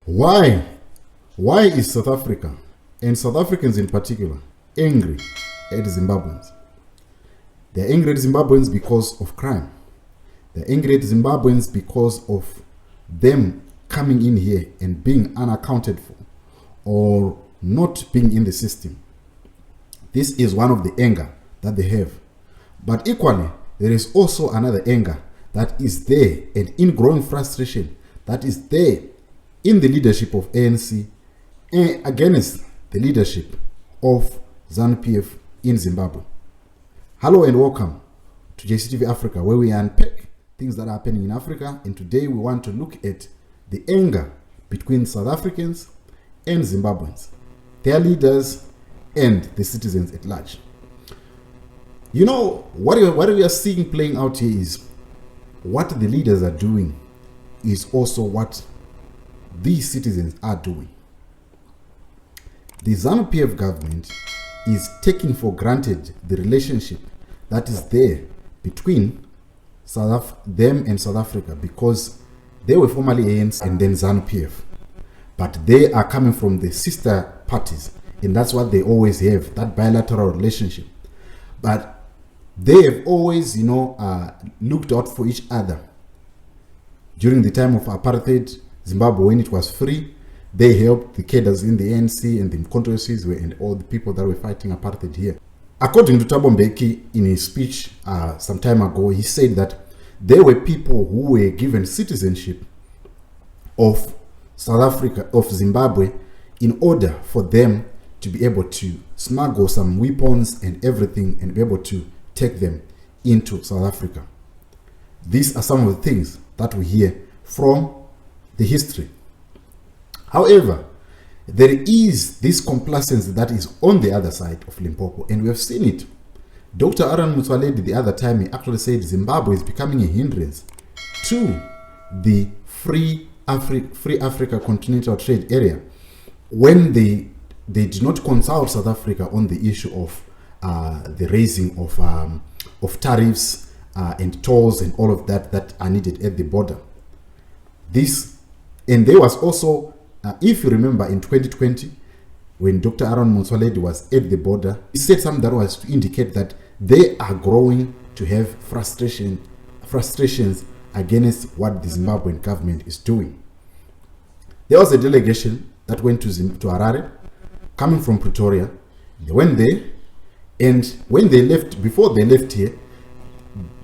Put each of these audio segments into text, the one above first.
Why? Why is South Africa, and South Africans in particular, angry at Zimbabweans? They're angry at Zimbabweans because of crime. They're angry at Zimbabweans because of them coming in here and being unaccounted for or not being in the system. This is one of the anger that they have. But equally, there is also another anger that is there, and ingrowing frustration that is there in the leadership of ANC against the leadership of ZANU-PF in Zimbabwe. Hello and welcome to JCTV Africa, where we unpack things that are happening in Africa, and today we want to look at the anger between South Africans and Zimbabweans, their leaders and the citizens at large. You know, what we are seeing playing out here is what the leaders are doing is also what these citizens are doing. The ZANU-PF government is taking for granted the relationship that is there between them and South Africa, because they were formerly ANC and then ZANU-PF. But they are coming from the sister parties, and that's what they always have, that bilateral relationship. But they have always, looked out for each other. During the time of apartheid, Zimbabwe, when it was free, they helped the cadres in the ANC and the controversies and all the people that were fighting apartheid here. According to Thabo Mbeki, in his speech some time ago, he said that there were people who were given citizenship of South Africa, of Zimbabwe, in order for them to be able to smuggle some weapons and everything and be able to take them into South Africa. These are some of the things that we hear from the history. However, there is this complacency that is on the other side of Limpopo, and we have seen it. Dr. Aaron Motsoaledi the other time, he actually said Zimbabwe is becoming a hindrance to the free Africa continental trade area, when they did not consult South Africa on the issue of the raising of tariffs and tolls and all of that are needed at the border. And there was also, if you remember, in 2020, when Dr. Aaron Motsoaledi was at the border, he said something that was to indicate that they are growing to have frustrations against what the Zimbabwean government is doing. There was a delegation that went to Harare, coming from Pretoria. They went there, and when they left, before they left here,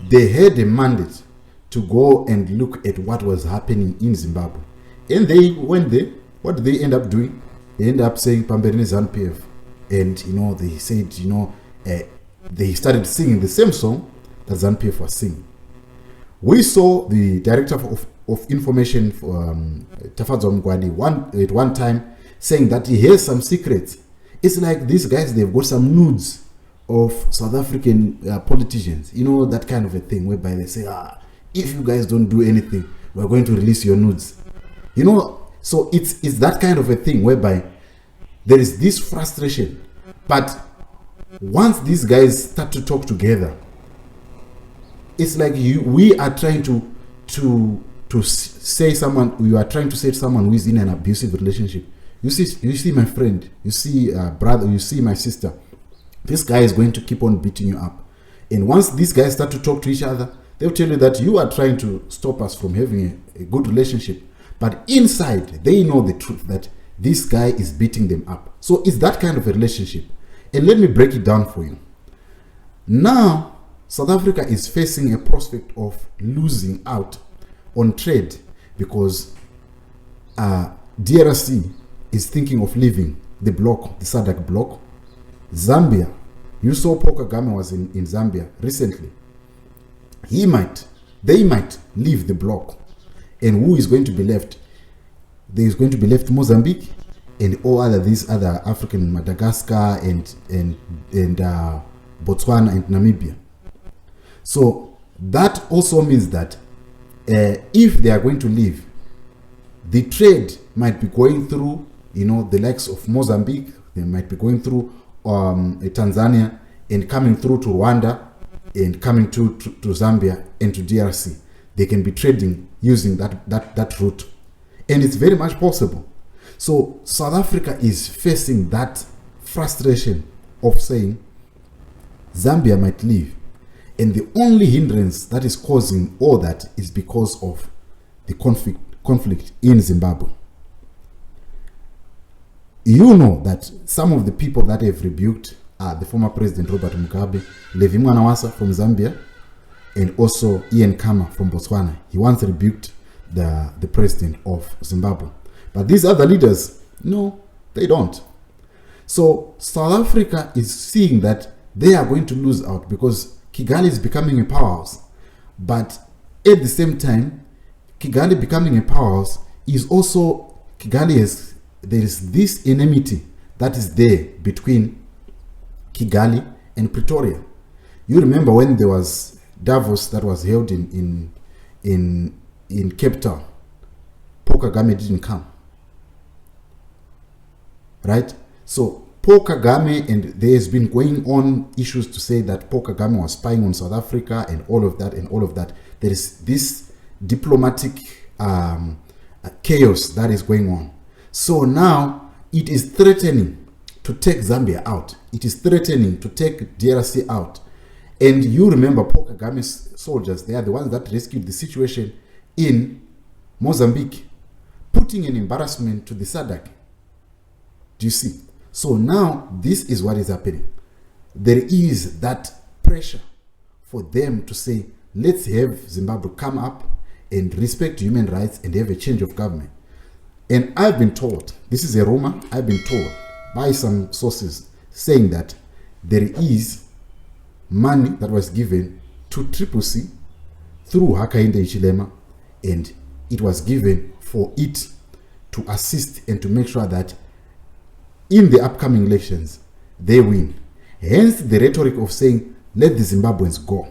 they had a mandate to go and look at what was happening in Zimbabwe. And they went there. What did they end up doing? They end up saying Pamberini ZANU-PF, and they said they started singing the same song that ZANU-PF was singing. We saw the director of information for Tafadzwa Mgwadi at one time saying that he has some secrets. It's like these guys, they've got some nudes of South African politicians, that kind of a thing, whereby they say, if you guys don't do anything, we're going to release your nudes. So it's that kind of a thing whereby there is this frustration. But once these guys start to talk together, it's like we are trying to say someone, you are trying to say someone who is in an abusive relationship. You see my friend, you see brother, you see my sister. This guy is going to keep on beating you up. And once these guys start to talk to each other, they'll tell you that you are trying to stop us from having a good relationship. But inside, they know the truth that this guy is beating them up. So it's that kind of a relationship. And let me break it down for you. Now, South Africa is facing a prospect of losing out on trade because DRC is thinking of leaving the bloc, the SADC bloc. Zambia, you saw Paul Kagame was in Zambia recently. They might leave the bloc. And who is going to be left? There is going to be left Mozambique and all these other African, Madagascar and Botswana and Namibia. So that also means that if they are going to leave, the trade might be going through, the likes of Mozambique. They might be going through Tanzania and coming through to Rwanda and coming to Zambia and to DRC. They can be trading using that route. And it's very much possible So South Africa is facing that frustration of saying Zambia might leave, and the only hindrance that is causing all that is because of the conflict in Zimbabwe. You know that some of the people that have rebuked are the former President Robert Mugabe, Levi Mwanawasa from Zambia, and also Ian Khama from Botswana. He once rebuked the president of Zimbabwe. But these other leaders, no, they don't. So South Africa is seeing that they are going to lose out because Kigali is becoming a powerhouse. But at the same time, Kigali becoming a powerhouse is also, there is this enmity that is there between Kigali and Pretoria. You remember when there was Davos that was held in Cape Town, Paul Kagame didn't come, right? So Paul Kagame, and there has been going on issues to say that Paul Kagame was spying on South Africa and all of that. There is this diplomatic chaos that is going on. So now it is threatening to take Zambia out. It is threatening to take DRC out. And you remember Paul Kagame's soldiers, they are the ones that rescued the situation in Mozambique, putting an embarrassment to the SADC. Do you see? So now this is what is happening. There is that pressure for them to say, let's have Zimbabwe come up and respect human rights and have a change of government. And I've been told, this is a rumor, I've been told by some sources saying that there is money that was given to CCC through Hakainde Hichilema, and it was given for it to assist and to make sure that in the upcoming elections they win. Hence the rhetoric of saying, let the Zimbabweans go.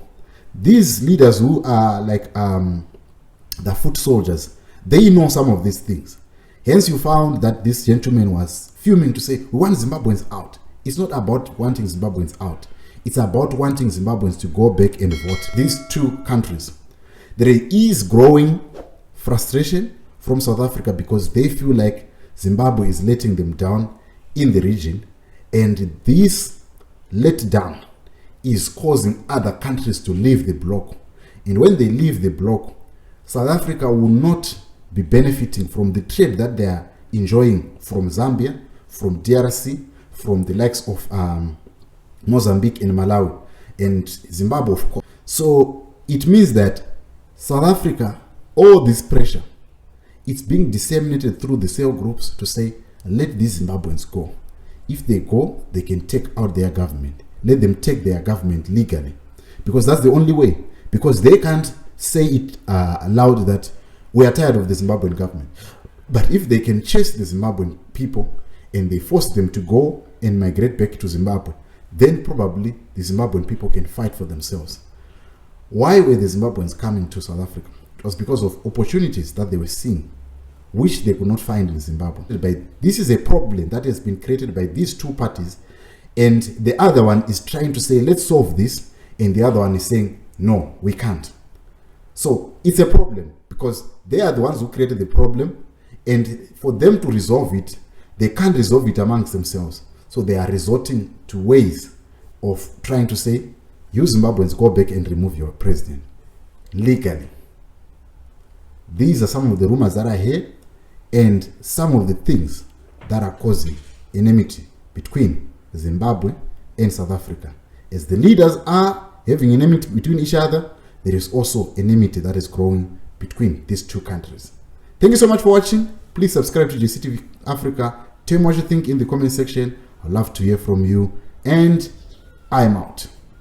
These leaders who are like the foot soldiers, they know some of these things. Hence you found that this gentleman was fuming to say, we want Zimbabweans out. It's not about wanting Zimbabweans out. It's about wanting Zimbabweans to go back and vote. These two countries. There is growing frustration from South Africa because they feel like Zimbabwe is letting them down in the region, and this letdown is causing other countries to leave the bloc. And when they leave the bloc, South Africa will not be benefiting from the trade that they are enjoying from Zambia, from DRC, from the likes of Mozambique and Malawi, and Zimbabwe, of course. So it means that South Africa, all this pressure, it's being disseminated through the cell groups to say, let these Zimbabweans go. If they go, they can take out their government. Let them take their government legally, because that's the only way. Because they can't say it aloud that we are tired of the Zimbabwean government. But if they can chase the Zimbabwean people and they force them to go and migrate back to Zimbabwe, then probably the Zimbabwean people can fight for themselves. Why were the Zimbabweans coming to South Africa? It was because of opportunities that they were seeing, which they could not find in Zimbabwe. This is a problem that has been created by these two parties, and the other one is trying to say, let's solve this, and the other one is saying, no, we can't. So it's a problem because they are the ones who created the problem, and for them to resolve it, they can't resolve it amongst themselves. So they are resorting to ways of trying to say, you Zimbabweans, go back and remove your president legally. These are some of the rumors that I hear and some of the things that are causing enmity between Zimbabwe and South Africa. As the leaders are having enmity between each other, there is also enmity that is growing between these two countries. Thank you so much for watching. Please subscribe to JCTV Africa. Tell me what you think in the comment section. I'd love to hear from you, and I'm out.